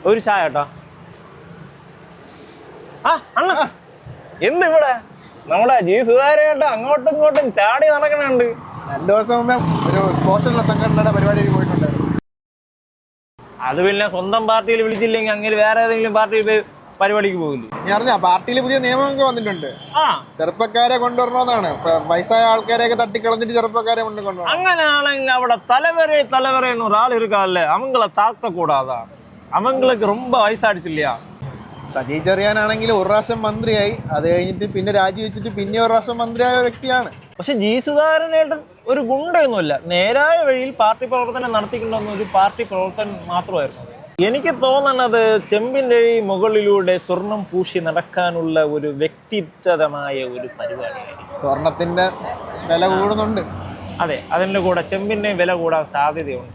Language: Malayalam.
ഒരു ചായ കേട്ടോ. ആ അണ്ണ എന്തിവിടെ നമ്മുടെ ജി സുധാകരേട്ട അങ്ങോട്ടും ഇങ്ങോട്ടും ചാടി നടക്കണുണ്ട്. 2 ദിവസം മുമ്പേ ഒരു സ്പോർട്സുള്ള സംഘടനയുടെ പരിപാടിയിൽ പോയിട്ടുണ്ടായിരുന്നു. അത് പിന്നെ സ്വന്തം പാർട്ടിയിൽ വിളിച്ചില്ലെങ്കിൽ അങ്ങനെ വേറെ ഏതെങ്കിലും പാർട്ടിയിൽ പരിപാടിക്ക് പോകില്ല. ഞാൻ അറിഞ്ഞ പാർട്ടിയിൽ പുതിയ നിയമമൊക്കെ വന്നിട്ടുണ്ട്. ആ ചെറുപ്പക്കാരെ കൊണ്ടുവരണമെന്നാണ്. വയസ്സായ ആൾക്കാരെയൊക്കെ തട്ടിക്കളഞ്ഞിട്ട് ചെറുപ്പക്കാരെ കൊണ്ടുവരണം. അങ്ങനെയാണെങ്കിൽ അവിടെ தலைவரேன்னு ஒரு ஆள் இருக்கான்ல, அவங்கள தாக்க கூடாதா? அவங்களுக்கு ரொம்ப வயசாயிடுச்சு. സജി ചെറിയാനാണെങ്കിൽ 1 പ്രാവശ്യം മന്ത്രിയായി, അത് കഴിഞ്ഞിട്ട് പിന്നെ രാജിവെച്ചിട്ട് പിന്നെ 1 പ്രാവശ്യം മന്ത്രിയായ വ്യക്തിയാണ്. പക്ഷെ ജി സുധാകരനേട്ടൻ ഒരു ഗുണ്ടയൊന്നുമില്ല. നേരായ വഴിയിൽ പാർട്ടി പ്രവർത്തനം നടത്തിക്കൊണ്ടുവന്ന ഒരു പാർട്ടി പ്രവർത്തനം മാത്രമായിരുന്നു. എനിക്ക് തോന്നുന്നത് ചെമ്പിന്റെ മുകളിലൂടെ സ്വർണം പൂശി നടക്കാനുള്ള ഒരു വ്യക്തിത്വമായ ഒരു പരിപാടിയായിരിക്കും. സ്വർണത്തിന്റെ വില കൂടുന്നുണ്ട്. അതെ, അതിൻ്റെ കൂടെ ചെമ്പിന്റെ വില കൂടാൻ സാധ്യതയുണ്ട്.